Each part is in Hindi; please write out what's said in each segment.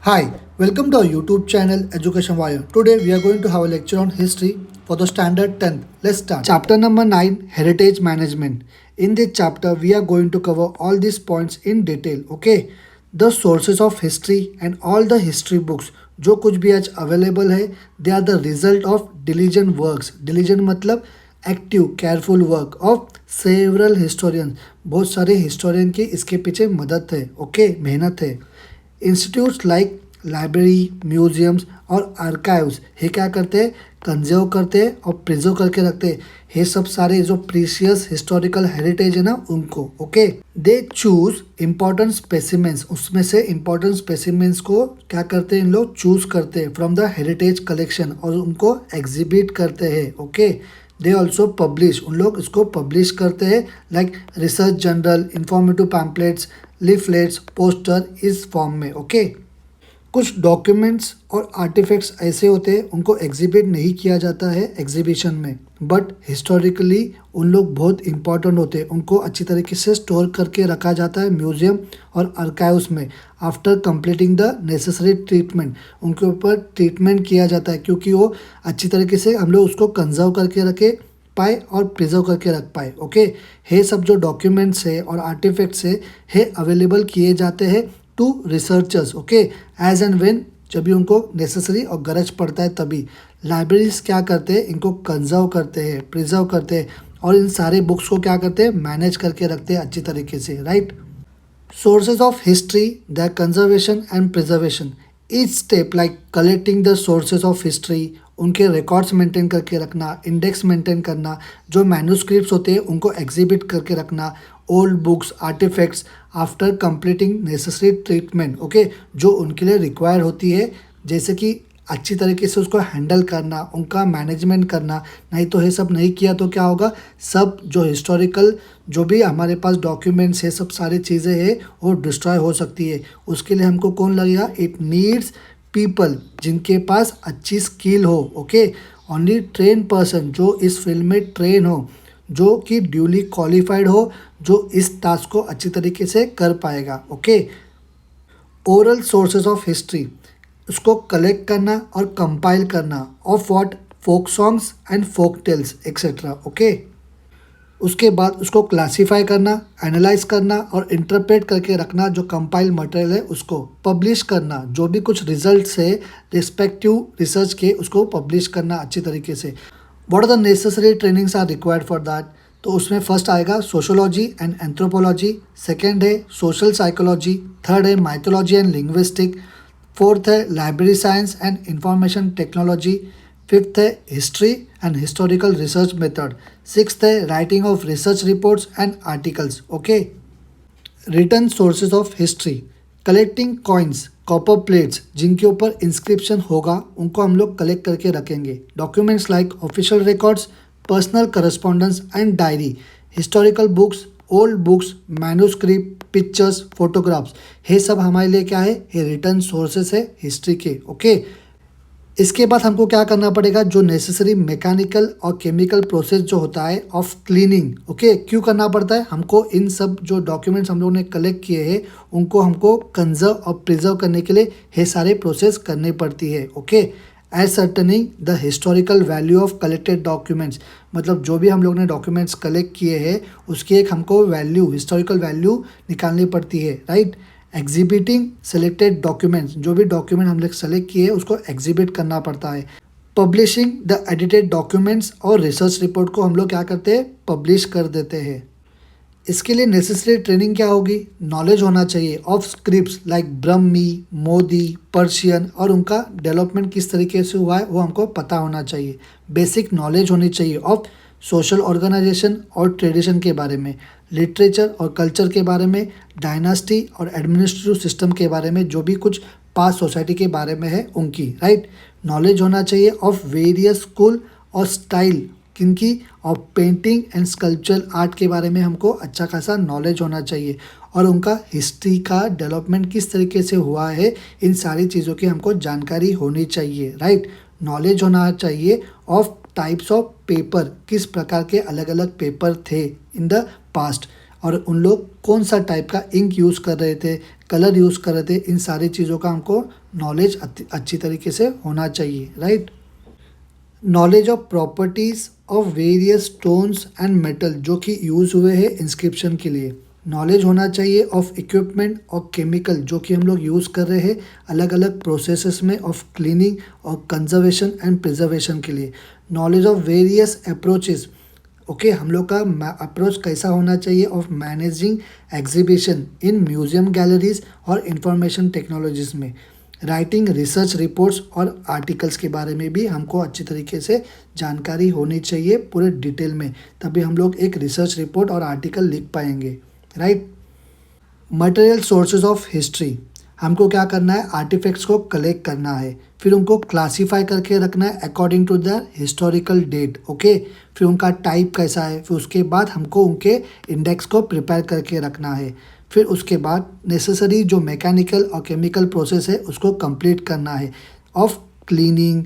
Hi, welcome to our YouTube channel Education Wire. Today we are going to have a lecture on history for the standard 10th. Let's start. Chapter number 9, Heritage Management. In this chapter we are going to cover all these points in detail. Okay, the sources of history and all the history books जो कुछ भी आज अवेलेबल है they are the result of diligent works. Diligent मतलब active careful work of several historian. बहुत सारे हिस्टोरियन की इसके पीछे मदद है. ओके, मेहनत है. इंस्टीट्यूट्स लाइक लाइब्रेरी, म्यूजियम्स और आर्काइव्स ये क्या करते हैं, कंजर्व करते हैं और प्रिजर्व करके रखते हैं. ये सब सारे जो प्रीशियस हिस्टोरिकल हेरिटेज है ना उनको. Okay, they choose important specimens. उसमें से इम्पोर्टेंट स्पेसिमेंस को क्या करते हैं, इन लोग चूज करते हैं फ्रॉम द हेरिटेज कलेक्शन और उनको एग्जिबिट करते हैं. Okay, they also publish. उन लोग इसको पब्लिश करते हैं like research journal, informative pamphlets, leaflets, poster इस फॉर्म में. ओके, कुछ डॉक्यूमेंट्स और आर्टिफैक्ट्स ऐसे होते हैं उनको एग्जिबिट नहीं किया जाता है एग्जीबिशन में, बट हिस्टोरिकली उन लोग बहुत इंपॉर्टेंट होते हैं. उनको अच्छी तरीके से स्टोर करके रखा जाता है म्यूजियम और आर्काइव्स में. After completing the necessary treatment उनके ऊपर ट्रीटमेंट किया जाता है क्योंकि वो अच्छी तरीके से हम लोग उसको कंजर्व करके रखे पाए और प्रिजर्व करके रख पाए. ओके, ये सब जो डॉक्यूमेंट्स है और आर्टिफैक्ट्स है ये अवेलेबल किए जाते हैं to researchers. Okay, as and when जब भी उनको नेसेसरी और गरज पड़ता है तभी. लाइब्रेरीज क्या करते हैं, इनको कंजर्व करते हैं, प्रिजर्व करते हैं और इन सारे बुक्स को क्या करते हैं, मैनेज करके रखते हैं अच्छी तरीके से. Right. Sources of history, the conservation and preservation. Each step like collecting the sources of history, उनके रिकॉर्ड्स मेंटेन करके रखना, इंडेक्स मेंटेन करना, जो मैन्यूस्क्रिप्ट्स होते हैं उनको एग्जिबिट करके रखना, old books, artifacts after completing necessary treatment. Okay, जो उनके लिए रिक्वायर्ड होती है, जैसे कि अच्छी तरीके से उसको हैंडल करना, उनका मैनेजमेंट करना. नहीं तो ये सब नहीं किया तो क्या होगा, सब जो हिस्टोरिकल जो भी हमारे पास डॉक्यूमेंट्स है, सब सारी चीज़ें हैं वो डिस्ट्रॉय हो सकती है. उसके लिए हमको कौन लगेगा, इट नीड्स पीपल जिनके पास अच्छी स्किल हो. ओके, ओनली ट्रेन पर्सन जो इस फील्ड में ट्रेन हो, जो कि ड्यूली क्वालिफाइड हो, जो इस टास्क को अच्छी तरीके से कर पाएगा. Okay, oral sources of history, उसको कलेक्ट करना और कंपाइल करना of what, folk songs and folk tales etcetera. Okay, उसके बाद उसको क्लासीफाई करना, एनालाइज करना और इंटरप्रेट करके रखना. जो कंपाइल मटेरियल है उसको पब्लिश करना, जो भी कुछ रिजल्ट्स है रिस्पेक्टिव रिसर्च के उसको पब्लिश करना अच्छी तरीके से. What are the necessary trainings are required for that. तो उसमें फर्स्ट आएगा सोशोलॉजी एंड एंथ्रोपोलॉजी, सेकेंड है सोशल साइकोलॉजी, थर्ड है माइथोलॉजी एंड लिंग्विस्टिक, फोर्थ है library science and information technology, fifth है history and historical research method, sixth है writing of research reports and articles. Okay, written sources of history, collecting coins, copper plates जिनके ऊपर इंस्क्रिप्शन होगा उनको हम लोग कलेक्ट करके रखेंगे. Documents like official records, personal correspondence and diary, historical books, old books, manuscript, pictures, photographs, ये सब हमारे लिए क्या है, ये रिटर्न सोर्सेस है हिस्ट्री के. ओके, इसके बाद हमको क्या करना पड़ेगा, जो नेसेसरी मैकेनिकल और केमिकल प्रोसेस जो होता है ऑफ क्लीनिंग. ओके, क्यों करना पड़ता है हमको, इन सब जो डॉक्यूमेंट्स हम लोगों ने कलेक्ट किए हैं उनको हमको कंजर्व और प्रिजर्व करने के लिए ये सारे प्रोसेस करनी पड़ती है. Okay, ascertaining the historical value of collected documents, मतलब जो भी हम लोग ने डॉक्यूमेंट्स कलेक्ट किए हैं उसकी एक हमको वैल्यू, हिस्टोरिकल वैल्यू निकालनी पड़ती है. राइट. एग्जिबिटिंग सेलेक्टेड डॉक्यूमेंट्स, जो भी डॉक्यूमेंट हम लोग सेलेक्ट किए उसको एग्जिबिट करना पड़ता है. पब्लिशिंग द एडिटेड डॉक्यूमेंट्स और रिसर्च रिपोर्ट को हम लोग क्या करते हैं, पब्लिश कर देते हैं. इसके लिए नेसेसरी ट्रेनिंग क्या होगी, नॉलेज होना चाहिए of scripts like Brahmi, Modi, Persian और उनका डेवलपमेंट किस तरीके से हुआ है वो हमको पता होना चाहिए. बेसिक नॉलेज होनी चाहिए ऑफ सोशल ऑर्गेनाइजेशन और ट्रेडिशन के बारे में, लिटरेचर और कल्चर के बारे में, डायनास्टी और एडमिनिस्ट्रेटिव सिस्टम के बारे में, जो भी कुछ पास्ट सोसाइटी के बारे में है उनकी. राइट. नॉलेज होना चाहिए ऑफ वेरियस स्कूल और स्टाइल किनकी, और पेंटिंग एंड स्कल्पचरल आर्ट के बारे में हमको अच्छा खासा नॉलेज होना चाहिए और उनका हिस्ट्री का डेवलपमेंट किस तरीके से हुआ है इन सारी चीज़ों की हमको जानकारी होनी चाहिए. राइट. नॉलेज होना चाहिए ऑफ टाइप्स ऑफ पेपर, किस प्रकार के अलग अलग पेपर थे इन द पास्ट. और उन लोग कौन सा टाइप का इंक यूज़ कर रहे थे, कलर यूज़ कर रहे थे, इन सारी चीज़ों का हमको नॉलेज अच्छी तरीके से होना चाहिए, right. Knowledge of properties of various stones and metal जो कि यूज़ हुए हैं इंस्क्रिप्शन के लिए। नॉलेज होना चाहिए ऑफ इक्विपमेंट और केमिकल जो कि हम लोग यूज़ कर रहे हैं अलग अलग प्रोसेसेस में ऑफ क्लीनिंग और कंजर्वेशन एंड प्रिजर्वेशन के लिए। Knowledge of various approaches, okay, हम लोग का अप्रोच कैसा होना चाहिए of managing exhibition in museum galleries और इंफॉर्मेशन टेक्नोलॉजीज में। राइटिंग रिसर्च रिपोर्ट्स और आर्टिकल्स के बारे में भी हमको अच्छी तरीके से जानकारी होनी चाहिए पूरे डिटेल में, तभी हम लोग एक रिसर्च रिपोर्ट और आर्टिकल लिख पाएंगे, right. Material sources of history, हमको क्या करना है, आर्टिफैक्ट्स को कलेक्ट करना है, फिर उनको क्लासीफाई करके रखना है according to the historical date, okay. फिर उनका टाइप कैसा है, फिर उसके बाद हमको उनके इंडेक्स को प्रिपेयर करके रखना है। फिर उसके बाद नेसेसरी जो मैकेनिकल और केमिकल प्रोसेस है उसको कंप्लीट करना है ऑफ क्लीनिंग,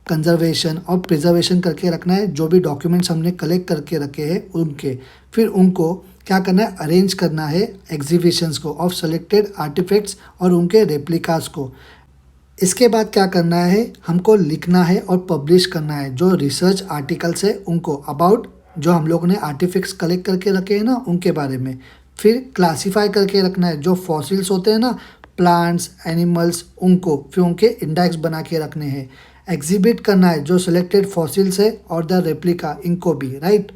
कंजर्वेशन और प्रिजर्वेशन करके रखना है जो भी डॉक्यूमेंट्स हमने कलेक्ट करके रखे हैं उनके। फिर उनको क्या करना है, अरेंज करना है एग्जीबिशंस को ऑफ सेलेक्टेड आर्टिफैक्ट्स और उनके रेप्लिकास को। इसके बाद क्या करना है, हमको लिखना है और पब्लिश करना है जो रिसर्च आर्टिकल्स है उनको अबाउट जो हम लोग ने आर्टिफैक्ट्स कलेक्ट करके रखे हैं ना उनके बारे में। फिर क्लासीफाई करके रखना है जो फॉसिल्स होते हैं ना, प्लांट्स, एनिमल्स, उनको फिर उनके इंडेक्स बना के रखने हैं। एग्जिबिट करना है जो सिलेक्टेड फॉसिल्स है और द रेप्लिका इनको भी, राइट।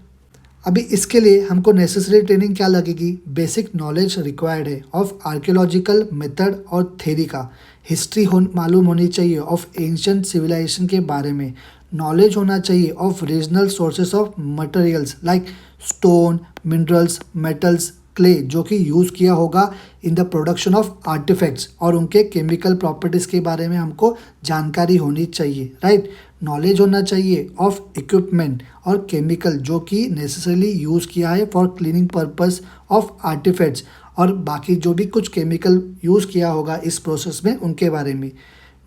अभी इसके लिए हमको नेसेसरी ट्रेनिंग क्या लगेगी, बेसिक नॉलेज रिक्वायर्ड है ऑफ आर्कियोलॉजिकल मेथड और थेरी का। हिस्ट्री मालूम होनी चाहिए ऑफ एंशिएंट सिविलाइजेशन के बारे में। नॉलेज होना चाहिए of regional sources of materials like stone, minerals, metals, clay जो कि यूज़ किया होगा in the production of artefacts और उनके केमिकल प्रॉपर्टीज़ के बारे में हमको जानकारी होनी चाहिए, राइट। नॉलेज होना चाहिए ऑफ इक्विपमेंट और केमिकल जो कि नेसेसरली यूज़ किया है for cleaning purpose of artefacts और बाकी जो भी कुछ केमिकल यूज़ किया होगा इस प्रोसेस में उनके बारे में।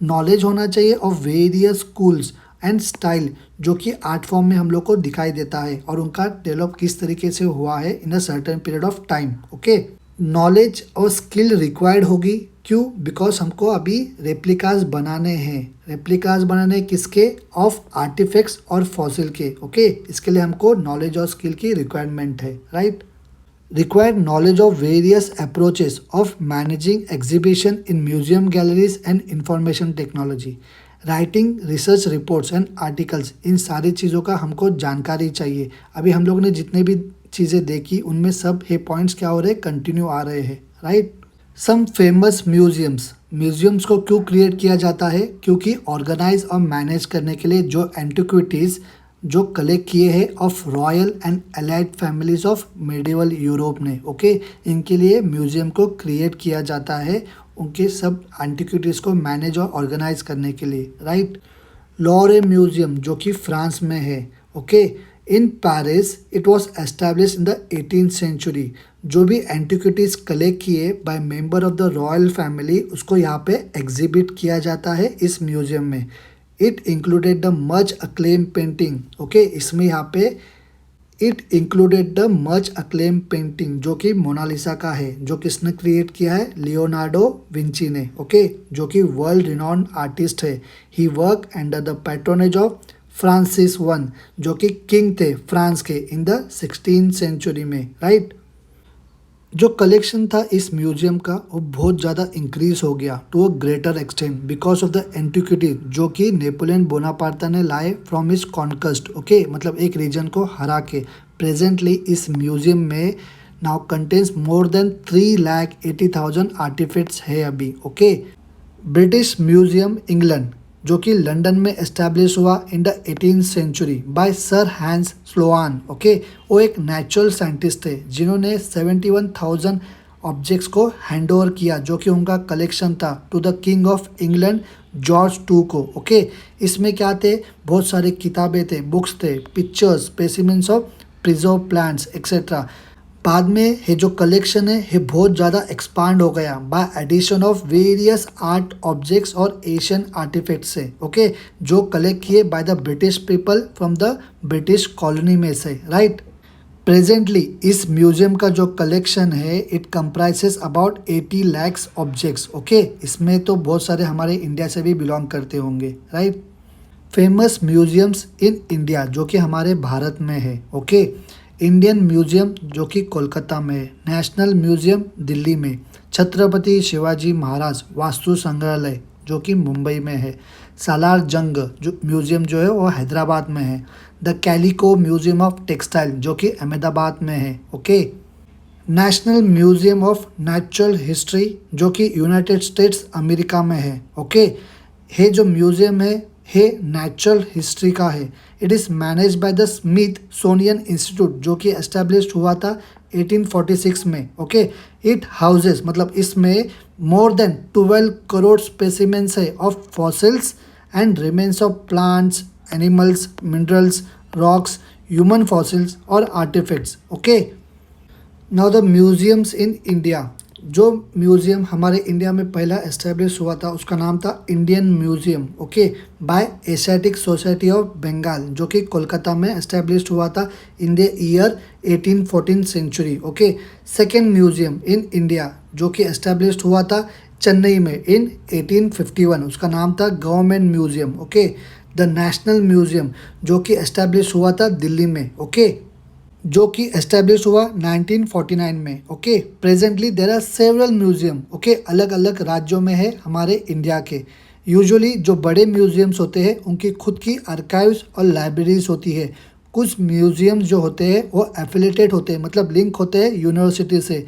नॉलेज होना चाहिए of various schools and style जो कि आर्ट फॉर्म में हम लोग को दिखाई देता है और उनका डेवलप किस तरीके से हुआ है in a certain period of time, okay. Knowledge और स्किल रिक्वायर्ड होगी, क्यों, बिकॉज हमको अभी रेप्लिकास बनाने हैं। रेप्लिकास बनाने किसके, ऑफ आर्टिफैक्ट्स और फॉसिल के, ओके। इसके लिए हमको नॉलेज और स्किल की रिक्वायरमेंट है, right. Required knowledge of various approaches of managing exhibition in museum galleries and information technology. Writing research reports and articles, इन सारी चीज़ों का हमको जानकारी चाहिए। अभी हम लोग ने जितने भी चीज़ें देखी उनमें सब ये पॉइंट्स क्या हो रहे हैं, कंटिन्यू आ रहे हैं, राइट। सम फेमस म्यूजियम्स को क्यों क्रिएट किया जाता है, क्योंकि ऑर्गेनाइज और मैनेज करने के लिए जो एंटिक्विटीज़ जो कलेक्ट किए हैं of royal and allied families of medieval Europe ने, ओके, इनके लिए म्यूजियम को क्रिएट किया जाता है उनके सब एंटिक्विटीज़ को मैनेज और ऑर्गेनाइज करने के लिए, राइट। लॉरे म्यूजियम जो कि फ्रांस में है, okay, in Paris it was establish in the 18th century. जो भी एंटिक्विटीज़ कलेक्ट किए by member of the royal family उसको यहाँ पे एग्जिबिट किया जाता है इस म्यूजियम में। It included the much acclaim painting, okay, इसमें यहाँ पे it included the much acclaim painting जो कि मोनालिसा का है, जो किसने क्रिएट किया है, लियोनार्डो विंची ने, ओके, जो कि वर्ल्ड रिनॉन्ड आर्टिस्ट है। He work under the patronage of Francis one जो कि किंग थे फ्रांस के इन द 16th सेंचुरी में, राइट। जो कलेक्शन था इस म्यूजियम का वो बहुत ज़्यादा इंक्रीज हो गया to a greater extent because of the antiquity जो कि नेपोलियन बोनापार्टा ने लाए फ्रॉम हिज कॉन्क्वेस्ट, ओके, मतलब एक रीजन को हरा के। प्रेजेंटली इस म्यूजियम में now contains more than 3,80,000 artifacts है अभी, ओके। ब्रिटिश म्यूजियम इंग्लैंड जो कि लंदन में एस्टैब्लिश हुआ in the 18th century by sir Hans Sloane, okay. वो एक नेचुरल साइंटिस्ट थे जिन्होंने 71,000 ऑब्जेक्ट्स को हैंड ओवर किया जो कि उनका कलेक्शन था to the king of England George II को, ओके। इसमें क्या थे, बहुत सारे किताबें थे, बुक्स थे, pictures, specimens of preserve plants etcetera. बाद में ये जो कलेक्शन है ये बहुत ज़्यादा एक्सपांड हो गया by addition of various art objects और एशियन आर्टिफैक्ट्स से, ओके, जो कलेक्ट किए by the British people from the British colony में से, राइट। प्रेजेंटली इस म्यूजियम का जो कलेक्शन है it comprises about 80 lakhs objects. Okay, इसमें तो बहुत सारे हमारे इंडिया से भी बिलोंग करते होंगे, right. Famous museums in India जो कि हमारे भारत में है। ओके, इंडियन म्यूजियम जो कि कोलकाता में है, नेशनल म्यूजियम दिल्ली में, छत्रपति शिवाजी महाराज वास्तु संग्रहालय जो कि मुंबई में है, सालार जंग जो म्यूजियम जो है वो हैदराबाद में है, the calico museum of textile जो कि अहमदाबाद में है। Okay, national museum of natural history जो कि यूनाइटेड स्टेट्स अमेरिका में है। ओके, ये जो म्यूजियम है नेचुरल हिस्ट्री का है। It is manage by the Smithsonian institute जो कि एस्टेब्लिश्ड हुआ था 1846 में। ओके, इट हाउसेस मतलब इसमें मोर देन 12 करोड़ स्पेसिमेंस है of fossils and remains of plants, animals, minerals, rocks, human fossils और artefacts. Okay, now the museums in India. जो म्यूजियम हमारे इंडिया में पहला एस्टेब्लिश हुआ था उसका नाम था Indian museum. Okay, by Asiatic society of Bengal जो कि कोलकाता में एस्टेब्लिश हुआ था in the year 1814 century. Okay, second museum in India जो कि एस्टेब्लिश हुआ था चेन्नई में इन 1851, उसका नाम था government museum. Okay, the national museum जो कि एस्टेब्लिश हुआ था दिल्ली में। ओके, जो कि एस्टेब्लिश हुआ 1949 में। Okay, presently there are several museum. Okay, अलग अलग राज्यों में है हमारे इंडिया के। यूजुअली जो बड़े म्यूजियम्स होते हैं उनकी खुद की आर्काइव्स और लाइब्रेरीज होती है। कुछ म्यूजियम्स जो होते हैं वो एफिलेटेड होते हैं, मतलब लिंक होते हैं यूनिवर्सिटी से।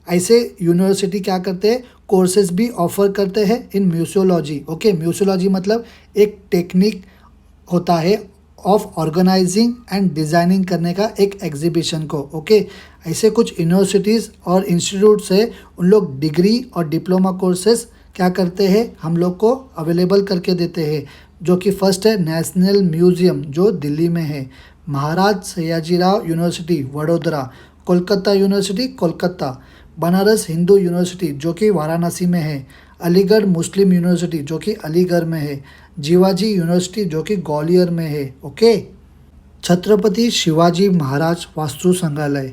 ऐसे यूनिवर्सिटी क्या करते हैं, कोर्सेज भी ऑफर करते हैं इन म्यूजियोलॉजी। ओके, म्यूजियोलॉजी मतलब एक टेक्निक होता है ऑफ ऑर्गेनाइजिंग एंड डिज़ाइनिंग करने का एक एग्जीबिशन को। ओके, ऐसे कुछ यूनिवर्सिटीज़ और इंस्टीट्यूट्स है, उन लोग डिग्री और डिप्लोमा कोर्सेज क्या करते हैं हम लोग को अवेलेबल करके देते हैं। जो कि फर्स्ट है नेशनल म्यूजियम जो दिल्ली में है, Maharaj Sayajirao university Vadodara, Kolkata university Kolkata, Banaras Hindu university जो कि वाराणसी में है, अलीगढ़ मुस्लिम यूनिवर्सिटी जो कि अलीगढ़ में है, जीवाजी यूनिवर्सिटी जो कि ग्वालियर में है। ओके, छत्रपति शिवाजी महाराज वास्तु संग्रहालय।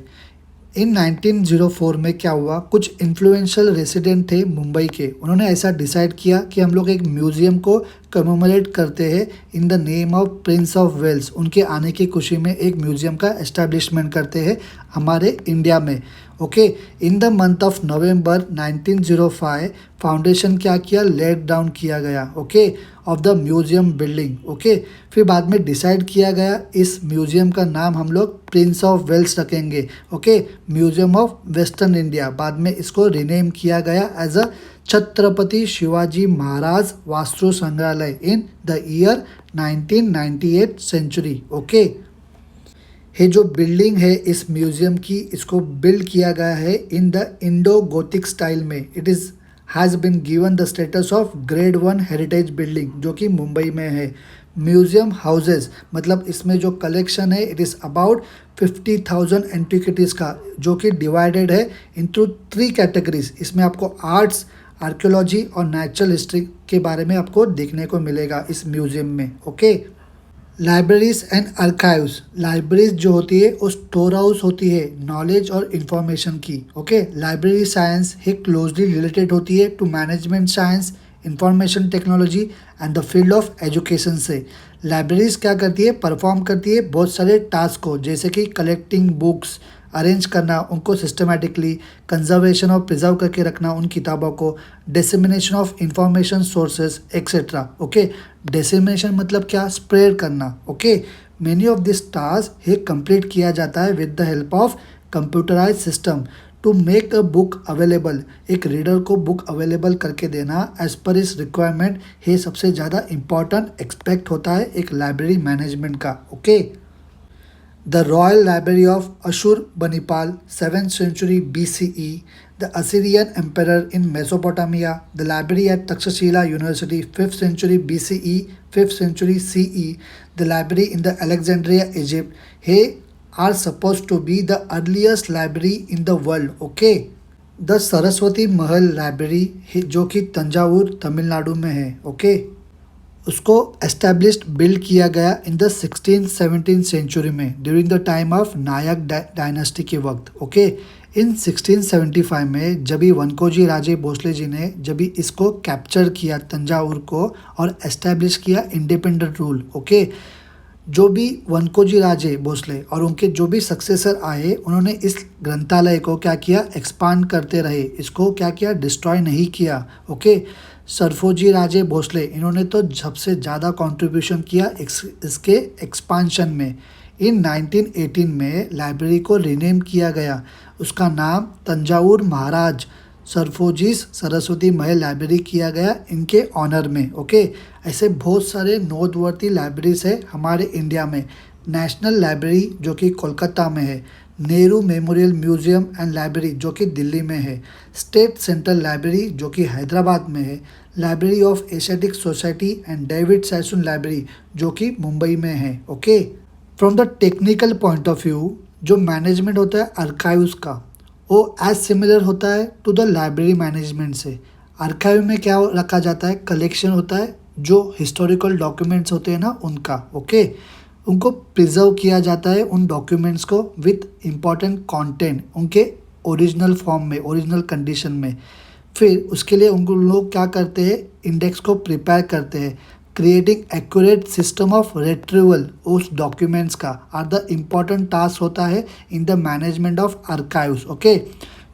इन 1904 में क्या हुआ, कुछ इन्फ्लुएंशियल रेसिडेंट थे मुंबई के, उन्होंने ऐसा डिसाइड किया कि हम लोग एक म्यूज़ियम को कमेमोरेट करते हैं in the name of Prince of Wales. उनके आने की खुशी में एक म्यूज़ियम का एस्टैब्लिशमेंट करते हैं हमारे इंडिया में। Okay, in the month of November 1905 foundation क्या किया, लेट डाउन किया गया। Okay, of the museum building. Okay, फिर बाद में डिसाइड किया गया इस म्यूजियम का नाम हम लोग प्रिंस ऑफ वेल्स रखेंगे। Okay, Museum of Western India. बाद में इसको रिनेम किया गया as a Chhatrapati Shivaji Maharaj Vastu Sangrahalaya in the year 1998 century. Okay, ये जो बिल्डिंग है इस म्यूजियम की, इसको बिल्ड किया गया है in the Indo Gothic style में। It is has been given the status of grade 1 heritage building जो कि मुंबई में है। म्यूजियम हाउसेस मतलब इसमें जो कलेक्शन है इट इज़ अबाउट 50,000 एंटिक्विटीज़ का, जो कि डिवाइडेड है इनटू 3 कैटेगरीज। इसमें आपको आर्ट्स, आर्कियोलॉजी और नेचुरल हिस्ट्री के बारे में आपको देखने को मिलेगा इस म्यूजियम में। Okay, libraries and archives. Libraries जो होती है वो स्टोर हाउस होती है नॉलेज और इन्फॉर्मेशन की। ओके, लाइब्रेरी साइंस है क्लोजली रिलेटेड होती है to management science, information technology and the field of education से। लाइब्रेरीज क्या करती है, परफॉर्म करती है बहुत सारे टास्क को, जैसे कि कलेक्टिंग बुक्स, अरेंज करना उनको सिस्टमेटिकली, कंजर्वेशन और प्रिजर्व करके रखना उन किताबों को, dissemination of information sources etcetera. Okay, dissemination मतलब क्या, स्प्रेड करना। Okay, many of this task ये कंप्लीट किया जाता है with the help of computerize system to make a book available. एक रीडर को बुक अवेलेबल करके देना एज पर इस रिक्वायरमेंट, ये सबसे ज़्यादा इम्पॉर्टेंट एक्सपेक्ट होता है एक लाइब्रेरी मैनेजमेंट का। Okay, The Royal Library of Ashurbanipal, 7th century BCE, the Assyrian Emperor in Mesopotamia, the library at Takshashila University, 5th century BCE, 5th century CE, the library in the Alexandria, Egypt, they are supposed to be the earliest library in the world. Okay, the Saraswati Mahal Library जो कि तंजावुर तमिलनाडु में है। Okay, उसको एस्टेब्लिश्ड बिल्ड किया गया इन द 16-17 सेंचुरी में during the time of Nayak dynasty के वक्त। ओके, इन 1675 में जब ही वनकोजी राजे भोसले जी ने जब ही इसको कैप्चर किया तंजावुर को और एस्टेब्लिश किया इंडिपेंडेंट रूल। ओके, जो भी वनकोजी राजे भोसले और उनके जो भी सक्सेसर आए उन्होंने इस ग्रंथालय को क्या किया, एक्सपांड करते रहे, इसको क्या किया, डिस्ट्रॉय नहीं किया। ओके, सरफोजी राजे भोसले इन्होंने तो सबसे ज़्यादा कंट्रीब्यूशन किया इसके एक्सपांशन में। इन 1918 में लाइब्रेरी को रीनेम किया गया, उसका नाम तंजावुर महाराज सरफोजीस सरस्वती महल लाइब्रेरी किया गया इनके ऑनर में। ओके, ऐसे बहुत सारे नोटवर्ती लाइब्रेरीज है हमारे इंडिया में। नेशनल लाइब्रेरी जो कि कोलकाता में है, Nehru memorial museum and library जो कि दिल्ली में है, स्टेट सेंट्रल लाइब्रेरी जो कि हैदराबाद में है, library of Asiatic society and David Sassoon library जो कि मुंबई में है। Okay, from the technical point of view जो मैनेजमेंट होता है आर्काइव्स का, वो एज सिमिलर होता है टू द लाइब्रेरी मैनेजमेंट से। आर्काइव में क्या रखा जाता है, कलेक्शन होता है, जो हिस्टोरिकल डॉक्यूमेंट्स होते हैं ना उनका। ओके, उनको प्रिजर्व किया जाता है उन डॉक्यूमेंट्स को विथ इम्पॉर्टेंट कंटेंट उनके ओरिजिनल फॉर्म में, ओरिजिनल कंडीशन में। फिर उसके लिए उनको लोग क्या करते हैं, इंडेक्स को प्रिपेयर करते हैं, creating accurate system of retrieval उस डॉक्यूमेंट्स का आर द इम्पॉर्टेंट टास्क होता है in the management of archives. Okay,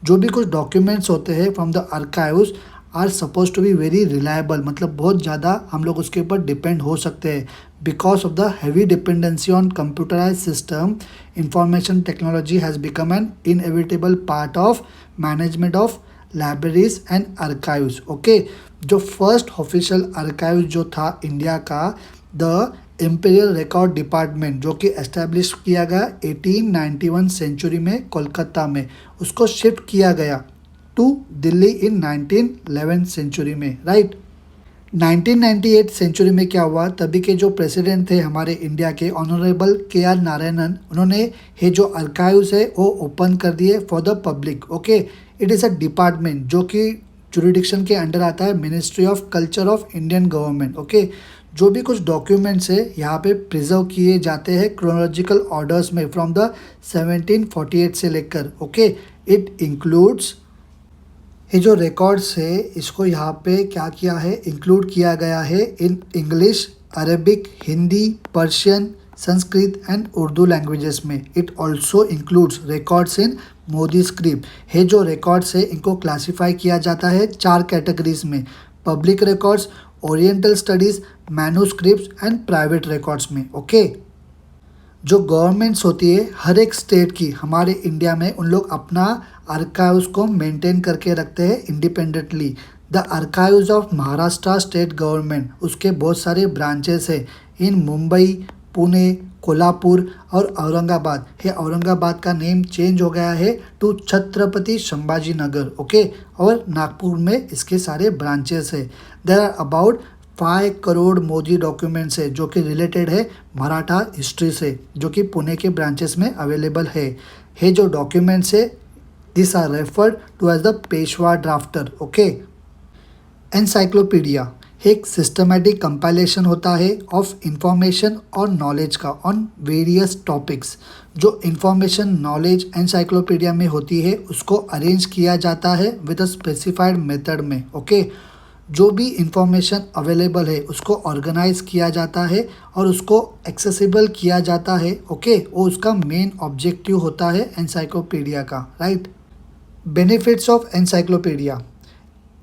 जो भी कुछ डॉक्यूमेंट्स होते हैं from the archives are suppose to be very reliable, मतलब बहुत ज़्यादा हम लोग उसके ऊपर डिपेंड हो सकते हैं। Because of the heavy dependency on computerize system, information technology has become an inevitable part of management of libraries and archives. Okay, जो फर्स्ट ऑफिशियल आर्काइव जो था इंडिया का, द इम्पीरियल रिकॉर्ड डिपार्टमेंट जो कि एस्टेब्लिश किया गया 1891 सेंचुरी में कोलकाता में, उसको शिफ्ट किया गया टू दिल्ली इन 1911 सेंचुरी में। राइट, 1998 सेंचुरी में क्या हुआ, तभी के जो प्रेसिडेंट थे हमारे इंडिया के ऑनरेबल KR नारायणन, उन्होंने ये जो आर्काइव्स है वो ओपन कर दिए for the public. Okay, it is a department जो कि जुरिडिक्शन के अंडर आता है ministry of culture of Indian government. Okay, जो भी कुछ डॉक्यूमेंट्स है यहाँ पे प्रिजर्व किए जाते हैं क्रोनोलॉजिकल ऑर्डर्स में फ्रॉम द 1748 से लेकर। ओके, इट इंक्लूड्स ये जो रिकॉर्ड्स है इसको यहाँ पे क्या किया है, इंक्लूड किया गया है in English, Arabic, Hindi, Persian, Sanskrit and Urdu languages में। It also includes records in Modi script. ये जो रिकॉर्ड्स है इनको क्लासीफाई किया जाता है 4 कैटेगरीज में, public records, oriental studies, manuscripts and private records में। ओके, जो गवर्नमेंट्स होती है हर एक स्टेट की हमारे इंडिया में, उन लोग अपना आर्काइव्स को मेंटेन करके रखते हैं independently. The archives of Maharashtra state government, उसके बहुत सारे ब्रांचेस है इन मुंबई, पुणे, कोल्हापुर और औरंगाबाद। ये औरंगाबाद का नेम चेंज हो गया है टू छत्रपति संभाजी नगर। ओके, और नागपुर में इसके सारे ब्रांचेस है। There are about 5 crore Modi documents है जो कि रिलेटेड है मराठा हिस्ट्री से, जो कि पुणे के ब्रांचेस में अवेलेबल है। ये जो डॉक्यूमेंट्स है this are referred to as the Peshwa Daftar. Okay, encyclopedia एक सिस्टमेटिक कंपाइलेशन होता है ऑफ इंफॉर्मेशन और नॉलेज का ऑन वेरियस टॉपिक्स। जो इंफॉर्मेशन नॉलेज एनसाइक्लोपीडिया में होती है उसको अरेंज किया जाता है विद अ स्पेसिफाइड मेथड में। ओके, जो भी इंफॉर्मेशन अवेलेबल है उसको ऑर्गेनाइज किया जाता है और उसको एक्सेसिबल किया जाता है। ओके, वो उसका मेन ऑब्जेक्टिव होता है एनसाइक्लोपीडिया का। Right, benefits of encyclopedia,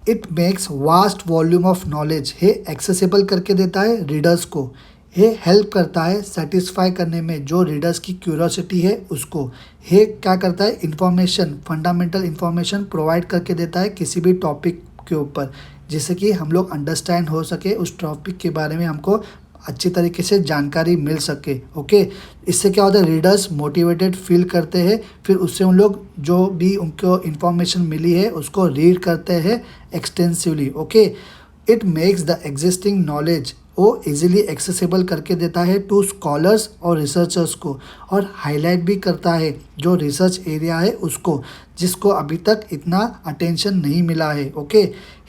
it makes vast volume of knowledge, है एक्सेसिबल करके देता है रीडर्स को। ये हेल्प करता है सेटिस्फाई करने में जो रीडर्स की क्यूरियोसिटी है उसको। ये क्या करता है, इंफॉर्मेशन, फंडामेंटल इंफॉर्मेशन प्रोवाइड करके देता है किसी भी टॉपिक के ऊपर, जिससे कि हम लोग अंडरस्टैंड हो सके, उस टॉपिक के बारे में हमको अच्छी तरीके से जानकारी मिल सके। ओके, इससे क्या होता है, रीडर्स मोटिवेटेड फील करते हैं, फिर उससे उन लोग जो भी उनको इन्फॉर्मेशन मिली है उसको रीड करते हैं extensively. Okay, it makes the existing knowledge वो इजीली एक्सेसिबल करके देता है टू स्कॉलर्स और रिसर्चर्स को, और हाईलाइट भी करता है जो रिसर्च एरिया है उसको, जिसको अभी तक इतना अटेंशन नहीं मिला है। ओके,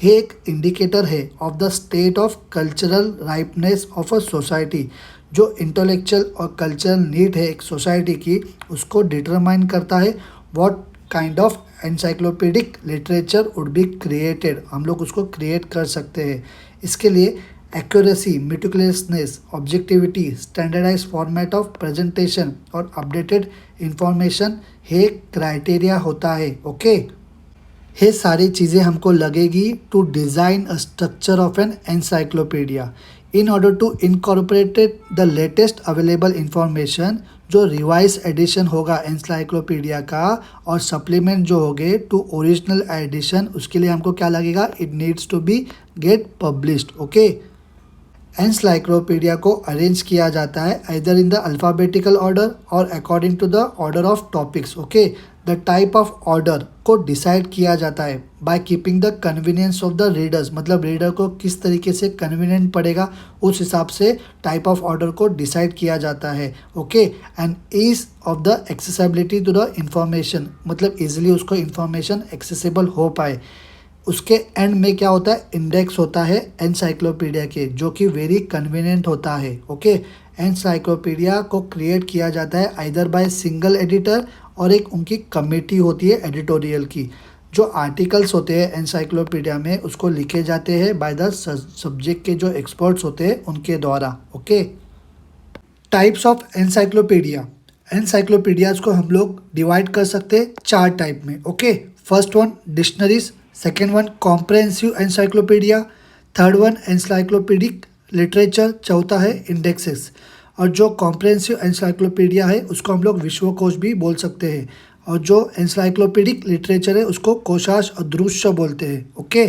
ये एक इंडिकेटर है of the state of cultural ripeness of a society. जो इंटेलेक्चुअल और कल्चरल नीड है एक सोसाइटी की, उसको डिटरमाइन करता है what kind of encyclopedic literature would be created, हम लोग उसको क्रिएट कर सकते हैं। इसके लिए accuracy, meticulousness, objectivity, standardise format of presentation और अपडेटेड इंफॉर्मेशन ये क्राइटेरिया होता है। ओके, ये सारी चीज़ें हमको लगेगी to design a structure of an encyclopedia in order to incorporated the latest available information. जो रिवाइज एडिशन होगा एनसाइक्लोपीडिया का और सप्लीमेंट जो होंगे टू ओरिजिनल एडिशन, उसके लिए हमको क्या लगेगा, it needs to be get published. Okay, encyclopedia को अरेंज किया जाता है either in the alphabetical order और according to the order of topics. Okay, the type of order को डिसाइड किया जाता है by keeping the convenience of the readers, मतलब रीडर को किस तरीके से कन्वीनियंट पड़ेगा उस हिसाब से टाइप ऑफ ऑर्डर को डिसाइड किया जाता है। Okay, and ease of the accessibility to the information, मतलब इजीली उसको इंफॉर्मेशन एक्सेसिबल हो पाए। उसके एंड में क्या होता है, इंडेक्स होता है एनसाइक्लोपीडिया के, जो कि वेरी कन्वीनियंट होता है। ओके, एनसाइक्लोपीडिया को क्रिएट किया जाता है आइदर बाय सिंगल एडिटर और एक उनकी कमेटी होती है एडिटोरियल की। जो आर्टिकल्स होते हैं एनसाइक्लोपीडिया में उसको लिखे जाते हैं बाय द सब्जेक्ट के जो एक्सपर्ट्स होते हैं उनके द्वारा। Okay, types of encyclopedia. Encyclopaedias को हम लोग डिवाइड कर सकते हैं 4 टाइप में। Okay, first one dictionaries, second one comprehensive encyclopedia, third one encyclopedic literature, चौथा है इंडेक्सेस। और जो कॉम्प्रहेंसिव एनसाइक्लोपीडिया है उसको हम लोग विश्वकोश भी बोल सकते हैं, और जो एनसाइक्लोपीडिक लिटरेचर है उसको कोशाश और दृश्य बोलते हैं। ओके,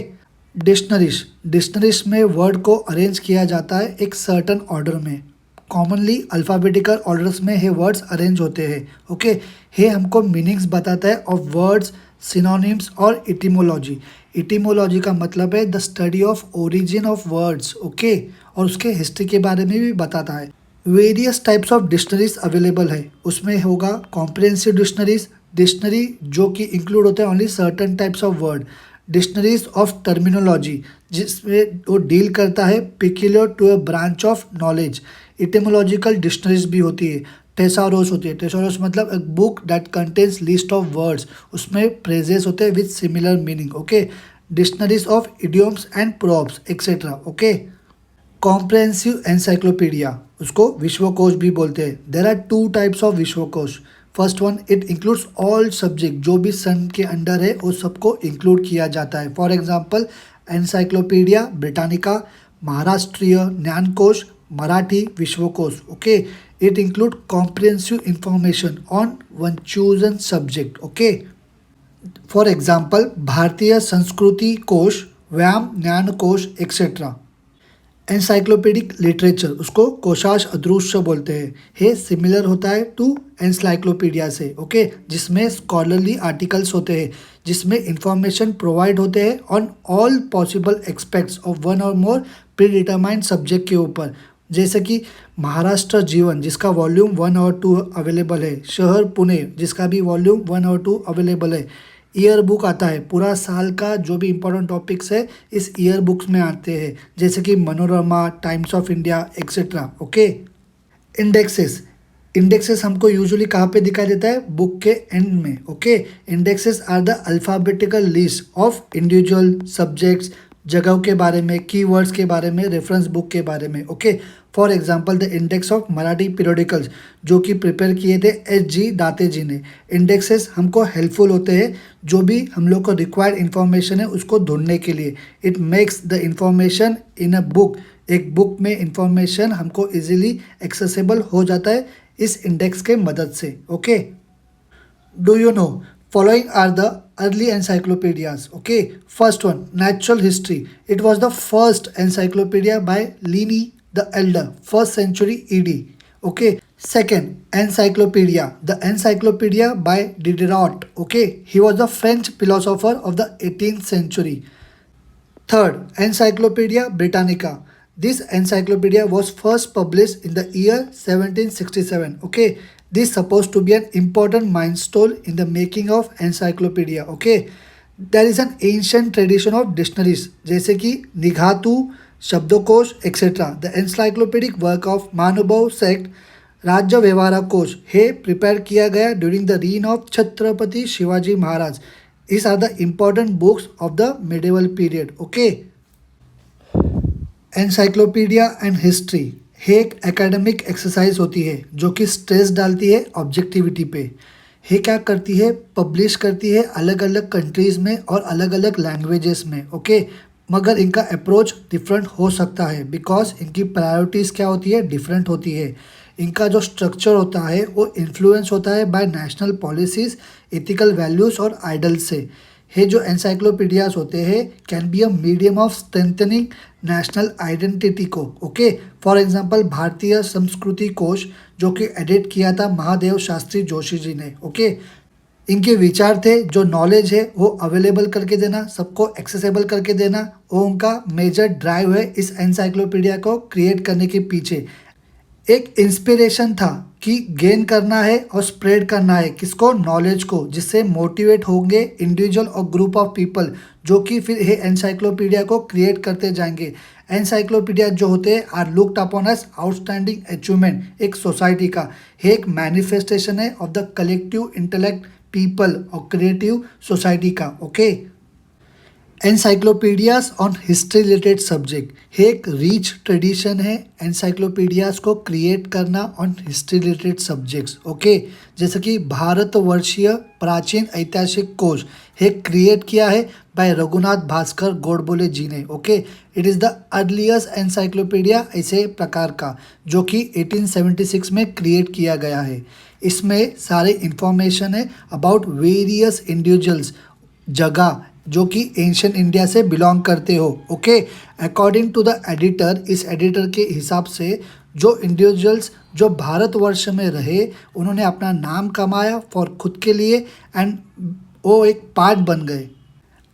डिक्शनरीज, डिक्शनरीज में वर्ड को अरेंज किया जाता है एक सर्टन ऑर्डर में, कॉमनली अल्फ़ाबेटिकल ऑर्डर्स में ये वर्ड्स अरेंज होते हैं। ओके, ये हमको मीनिंग्स बताता है ऑफ वर्ड्स, सिनोनिम्स और इटिमोलॉजी। इटिमोलॉजी का मतलब है the study of origin of words. Okay, और उसके हिस्ट्री के बारे में भी बताता है। Various types of dictionaries available है, उसमें होगा कॉम्प्रहेंसिव डिक्शनरीज, डिक्शनरी जो कि इंक्लूड होते हैं only certain types of word, dictionaries of terminology जिसमें वो डील करता है peculiar to a branch of knowledge. Etymological dictionaries भी होती है, टेसारोस होती है। टेसारोस मतलब एक book that contains list of words, उसमें फ्रेजेस होते हैं with similar meaning. Okay, dictionaries of idioms and proverbs etcetera. Okay, comprehensive encyclopedia उसको विश्वकोश भी बोलते हैं। देयर आर 2 टाइप्स ऑफ विश्वकोश। First one, it includes all subject, जो भी सन के अंडर है वो सबको इंक्लूड किया जाता है। फॉर एग्जाम्पल एनसाइक्लोपीडिया ब्रिटानिका, महाराष्ट्रीय ज्ञानकोश, मराठी विश्वकोश। Okay, it include comprehensive information on one chosen subject. Okay, for example भारतीय संस्कृति कोश, व्याम ज्ञान कोश एक्सेट्रा। एनसाइक्लोपीडिक लिटरेचर उसको कोशाश अदृश्य बोलते हैं। ये सिमिलर होता है टू एनसाइक्लोपीडिया से। ओके, जिसमें स्कॉलरली आर्टिकल्स होते हैं, जिसमें इंफॉर्मेशन प्रोवाइड होते हैं on all possible aspects of one और मोर प्री डिटरमाइंड सब्जेक्ट के ऊपर। जैसे कि महाराष्ट्र जीवन जिसका वॉल्यूम 1 और 2 अवेलेबल है, शहर पुणे जिसका भी वॉल्यूम 1 और 2 अवेलेबल है। ईयर बुक आता है, पूरा साल का जो भी इम्पोर्टेंट टॉपिक्स है इस ईयर बुक्स में आते हैं, जैसे कि Manorama, Times of India etcetera. Okay, indexes, indexes हमको यूजुअली कहाँ पे दिखाई देता है, बुक के एंड में। Okay, indexes are the alphabetical list of individual subjects, जगहों के बारे में, कीवर्ड्स के बारे में, रेफरेंस बुक के बारे में। Okay, for example the index of Marathi periodicals जो कि प्रिपेयर किए थे एच.जी. दाते जी ने। इंडेक्सेस हमको हेल्पफुल होते हैं, जो भी हम लोग को रिक्वायर्ड इन्फॉर्मेशन है उसको ढूंढने के लिए। It makes the information in a book, एक बुक में इंफॉर्मेशन हमको इजीली एक्सेसिबल हो जाता है इस इंडेक्स के मदद से। Okay, do you no following are the early encyclopedias. Okay, first one, natural history. It was the first encyclopedia by Pliny the Elder, 1st century AD. Okay, second, encyclopedia, the encyclopedia by Diderot. Okay, he was the French philosopher of the 18th century. Third, Encyclopedia Britannica. This encyclopedia was first published in the year 1767. Okay, this supposed to be an important milestone in the making of encyclopedia. Okay, there is an ancient tradition of dictionaries जैसे कि निघातु, शब्दकोश etcetera. The encyclopedic work of Mahanubhav sect Rajya Vyavahar Kosh हे प्रिपेयर किया गया during the reign of Chhatrapati Shivaji Maharaj. These are the important books of the medieval period. Okay. Encyclopedia and history हे एक एकेडमिक एक्सरसाइज होती है जो कि स्ट्रेस डालती है ऑब्जेक्टिविटी पे. ये क्या करती है, पब्लिश करती है अलग अलग कंट्रीज़ में और अलग अलग लैंग्वेजेस में. ओके, मगर इनका अप्रोच डिफरेंट हो सकता है बिकॉज इनकी प्रायोरिटीज़ क्या होती है, डिफरेंट होती है. इनका जो स्ट्रक्चर होता है वो इन्फ्लुएंस होता है by national policies, ethical values और आइडल्स से. ये जो एनसाइक्लोपीडियाज होते हैं can be a medium of strengthening national identity को. Okay, for example Bharatiya Sanskriti कोश जो कि एडिट किया था महादेव शास्त्री जोशी जी ने. ओके, इनके विचार थे जो नॉलेज है वो अवेलेबल करके देना, सबको एक्सेसिबल करके देना, वो उनका मेजर ड्राइव है इस एनसाइक्लोपीडिया को क्रिएट करने के पीछे. एक इंस्पिरेशन था कि गेन करना है और स्प्रेड करना है किसको, नॉलेज को, जिससे मोटिवेट होंगे इंडिविजुअल और ग्रुप ऑफ पीपल जो कि फिर ये एनसाइक्लोपीडिया को क्रिएट करते जाएंगे. एनसाइक्लोपीडिया जो होते हैं are looked upon as outstanding achievement एक सोसाइटी का. ये एक मैनिफेस्टेशन है of the collective intellect people और क्रिएटिव सोसाइटी का. Okay, encyclopedias on history related subject हे एक रिच ट्रेडिशन है एनसाइक्लोपीडियाज को क्रिएट करना on history related subjects. Okay, जैसे कि भारतवर्षीय प्राचीन ऐतिहासिक कोश हे क्रिएट किया है बाय रघुनाथ भास्कर गोडबोले जी ने. Okay, it is the earliest encyclopedia ऐसे प्रकार का जो कि 1876 में क्रिएट किया गया है. इसमें सारे इंफॉर्मेशन है अबाउट वेरियस इंडिविजुअल्स, जगह जो कि एंशियंट इंडिया से बिलोंग करते हो. Okay, according to the editor, इस एडिटर के हिसाब से जो इंडिविजुअल्स जो भारतवर्ष में रहे उन्होंने अपना नाम कमाया फॉर खुद के लिए एंड वो एक पार्ट बन गए.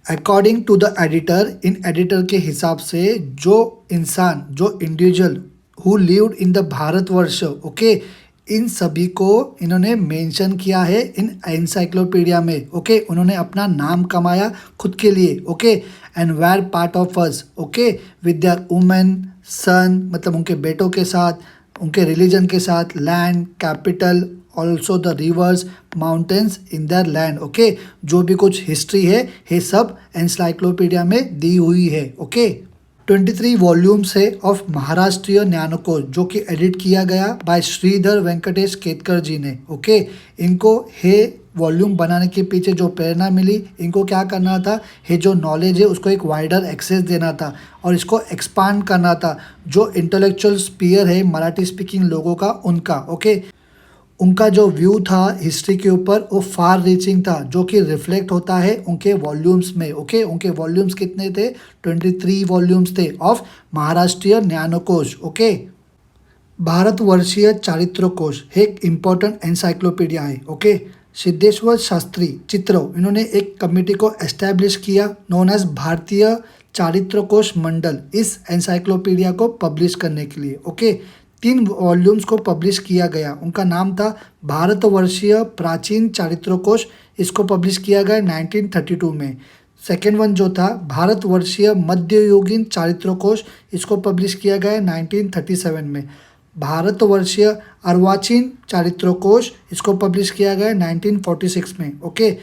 अकॉर्डिंग टू द एडिटर, इन एडिटर के हिसाब से जो इंसान, जो individual who lived in the Bharatvarsh, okay, इन सभी को इन्होंने मेंशन किया है इन एनसाइक्लोपीडिया में. ओके, उन्होंने अपना नाम कमाया खुद के लिए. Okay, and were part of us. Okay, with their women son, मतलब उनके बेटों के साथ, उनके रिलीजन के साथ, land, capital, also the rivers, mountains in their land. Okay, जो भी कुछ हिस्ट्री है ये सब एनसाइक्लोपीडिया में दी हुई है. ओके, 23 वॉल्यूम्स है ऑफ महाराष्ट्रीय ज्ञानकोश जो कि एडिट किया गया बाय श्रीधर वेंकटेश केतकर जी ने. ओके, इनको हे वॉल्यूम बनाने के पीछे जो प्रेरणा मिली, इनको क्या करना था, ये जो नॉलेज है उसको एक वाइडर एक्सेस देना था और इसको एक्सपांड करना था. जो इंटेलेक्चुअल स्पीयर है मराठी स्पीकिंग लोगों का उनका. ओके, उनका जो व्यू था हिस्ट्री के ऊपर वो फार रीचिंग था जो कि रिफ्लेक्ट होता है उनके वॉल्यूम्स में. ओके, उनके वॉल्यूम्स कितने थे, 23 वॉल्यूम्स थे ऑफ महाराष्ट्रीय ज्ञानकोश. ओके, भारतवर्षीय चारित्र कोश एक इम्पॉर्टेंट एनसाइक्लोपीडिया है. ओके, सिद्धेश्वर शास्त्री चित्रो इन्होंने एक कमेटी को एस्टैब्लिश किया नोन एज भारतीय चारित्र कोश मंडल इस एनसाइक्लोपीडिया को पब्लिश करने के लिए. ओके, 3 वॉल्यूम्स को पब्लिश किया गया. उनका नाम था भारतवर्षीय प्राचीन चारित्रोकोश, इसको पब्लिश किया गया 1932 में. सेकेंड वन जो था भारतवर्षीय मध्ययुगीन चारित्रोकोश, इसको पब्लिश किया गया 1937 में. भारतवर्षीय अर्वाचीन चारित्रोकोश, इसको पब्लिश किया गया 1946 में. ओके,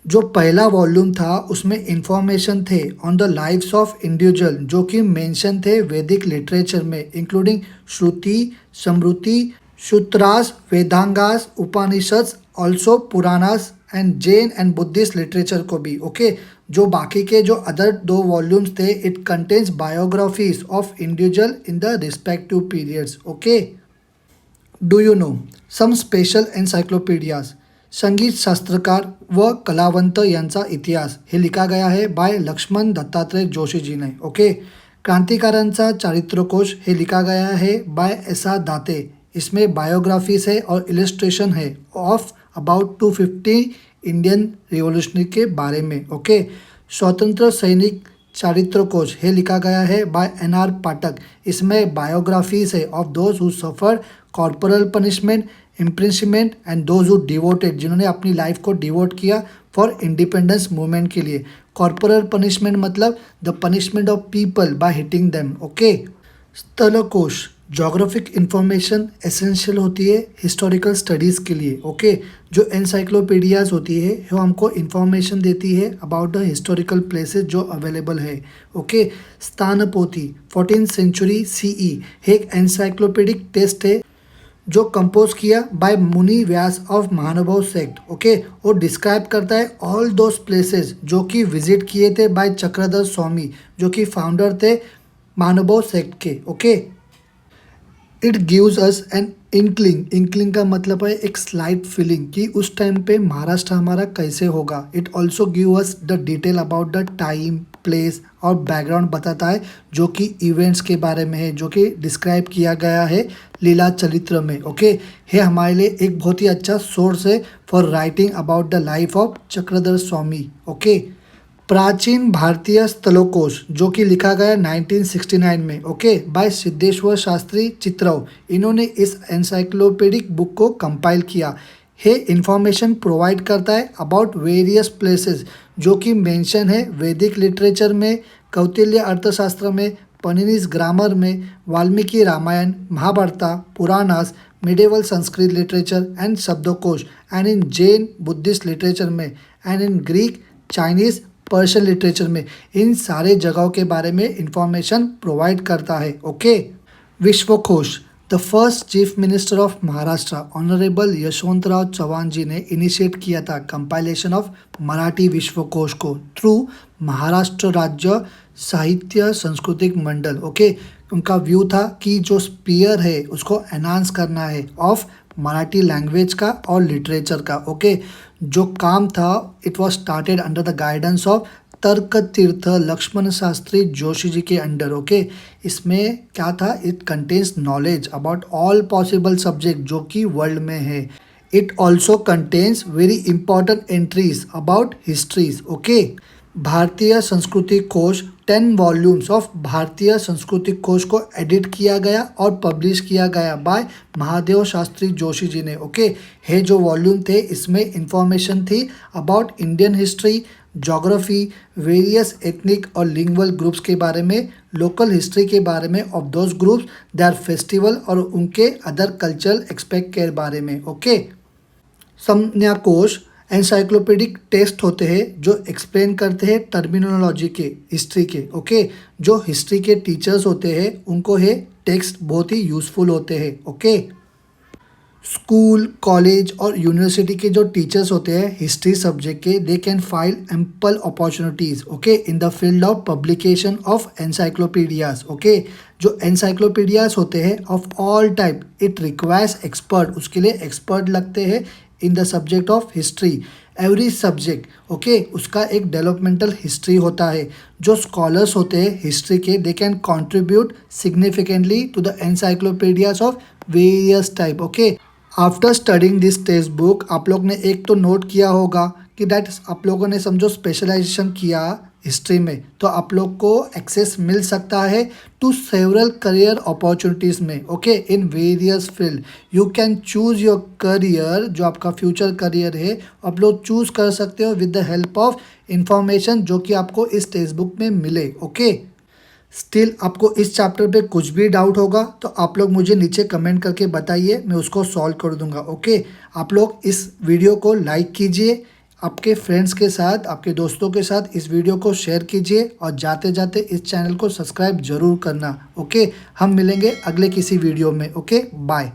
जो पहला वॉल्यूम था उसमें इंफॉर्मेशन थे on the lifes of individual जो कि मेंशन थे वैदिक लिटरेचर में, including Shruti, Smriti, sutras, Vedangas, Upanishad, also Puranas and Jain and Buddhist literature को भी. ओके, जो बाकी के जो अदर 2 वॉल्यूम्स थे it contains biographies of individual in the respective periods. Okay, do you know some special encyclopedias. Sangeet Shastrakar व कलावंत यांचा इतिहास हे लिखा गया है बाय लक्ष्मण दत्तात्रेय जोशी जी ने. ओके, क्रांतिकारांचा चारित्रोकोश हे लिखा गया है बाय एस.आर. दाते. इसमें बायोग्राफीज है और इलस्ट्रेशन है ऑफ अबाउट 250 इंडियन रिवोल्यूशनरी के बारे में. ओके, स्वतंत्र सैनिक चारित्र कोश ये लिखा गया है बाय NR पाठक। इसमें बायोग्राफीज है of those who suffer corporal punishment, imprisonment and those who devoted, जिन्होंने अपनी लाइफ को डिवोट किया फॉर इंडिपेंडेंस मूवमेंट के लिए। कॉर्पोरल पनिशमेंट मतलब the punishment of people by hitting them. Okay. स्थलकोश जोग्राफिक इंफॉर्मेशन एसेंशियल होती है हिस्टोरिकल स्टडीज़ के लिए। ओके। जो एनसाइक्लोपीडियाज होती है वो हमको इंफॉर्मेशन देती है अबाउट द हिस्टोरिकल प्लेसेस जो अवेलेबल है। ओके। स्थानपोथी 14th सेंचुरी CE एक एनसाइक्लोपीडिक टेस्ट है जो कंपोज किया बाय मुनि व्यास ऑफ महानुभाव सेक्ट। ओके। वो डिस्क्राइब करता है ऑल दोज प्लेसेस जो कि विजिट किए थे बाय चक्रधर स्वामी जो कि फाउंडर थे महानुभाव सेक्ट के। Okay. It gives us an inkling का मतलब है एक स्लाइट फीलिंग कि उस टाइम पे महाराष्ट्र हमारा कैसे होगा। It also give us the detail about the time, place और बैकग्राउंड बताता है जो कि इवेंट्स के बारे में है जो कि डिस्क्राइब किया गया है लीला चरित्र में। ओके। ये हमारे लिए एक बहुत ही अच्छा सोर्स है for writing about the life of Chakradhar Swami. Okay. प्राचीन भारतीय स्थलोकोश जो कि लिखा गया 1969 में। ओके। बाय सिद्धेश्वर शास्त्री चित्रव, इन्होंने इस एनसाइक्लोपीडिक बुक को कंपाइल किया। ये इंफॉर्मेशन प्रोवाइड करता है अबाउट वेरियस प्लेसेस जो कि मेंशन है वैदिक लिटरेचर में, कौटिल्य अर्थशास्त्र में, पनिनीज ग्रामर में, Valmiki Ramayana, Mahabharata, Puranas, medieval Sanskrit literature and शब्दकोश, and in Jain Buddhist literature में, and in Greek, Chinese, Persian literature में। इन सारे जगहों के बारे में इंफॉर्मेशन प्रोवाइड करता है। Okay. Vishwakosh the first chief minister of Maharashtra honourable Yashwantrao Chavan ji ने इनिशिएट किया था कंपाइलेशन ऑफ मराठी विश्वकोश को थ्रू महाराष्ट्र राज्य साहित्य सांस्कृतिक मंडल। ओके। उनका व्यू था कि जो स्पीयर है उसको एनहांस करना है ऑफ मराठी लैंग्वेज का और लिटरेचर का। ओके। जो काम था it was started under the guidance of तर्क तीर्थ लक्ष्मण शास्त्री जोशी जी के अंडर। ओके। इसमें क्या था, it contains knowledge about all possible subject जो कि वर्ल्ड में है। It also contains very important entries about histories. Okay. भारतीय संस्कृति कोश 10 वॉल्यूम्स ऑफ भारतीय संस्कृति कोश को एडिट किया गया और पब्लिश किया गया बाय महादेव शास्त्री जोशी जी ने। ओके। ये जो वॉल्यूम थे इसमें इंफॉर्मेशन थी about Indian history, geography, various ethnic और लिंगुअल ग्रुप्स के बारे में, लोकल हिस्ट्री के बारे में of those groups, their festival और उनके अदर कल्चरल एक्सपेक्ट के बारे में। ओके। संज्ञाकोश एनसाइक्लोपीडिक टेस्ट होते हैं जो एक्सप्लेन करते हैं टर्मिनोलॉजी के हिस्ट्री के। ओके। जो हिस्ट्री के टीचर्स होते हैं उनको ये टेक्स्ट बहुत ही यूजफुल होते हैं। ओके। स्कूल, कॉलेज और यूनिवर्सिटी के जो टीचर्स होते हैं हिस्ट्री सब्जेक्ट के, they can file ample opportunities okay in the field of publication of encyclopaedias. Okay. जो एनसाइक्लोपीडियाज होते हैं of all type, it requires expert, उसके लिए एक्सपर्ट लगते हैं in the subject of history. Every subject okay उसका एक डेवलपमेंटल हिस्ट्री होता है। जो स्कॉलर्स होते हैं हिस्ट्री के, they can contribute significantly to the encyclopedias of various type. Okay. After studying this text book, आप लोग ने एक तो नोट किया होगा कि दैट आप लोगों ने समझो स्पेशलाइजेशन किया हिस्ट्री में, तो आप लोग को एक्सेस मिल सकता है टू सेवरल करियर अपॉर्चुनिटीज़ में। Okay. In various field you can choose your career, जो आपका फ्यूचर करियर है आप लोग चूज कर सकते हो with the help of information जो कि आपको इस टेक्स्ट बुक में मिले। ओके। स्टिल आपको इस चैप्टर पे कुछ भी डाउट होगा तो आप लोग मुझे नीचे कमेंट करके बताइए, मैं उसको सॉल्व कर दूंगा। ओके। आप लोग इस वीडियो को लाइक कीजिए, आपके फ्रेंड्स के साथ, आपके दोस्तों के साथ इस वीडियो को शेयर कीजिए और जाते जाते इस चैनल को सब्सक्राइब जरूर करना। ओके। हम मिलेंगे अगले किसी वीडियो में। ओके। बाय।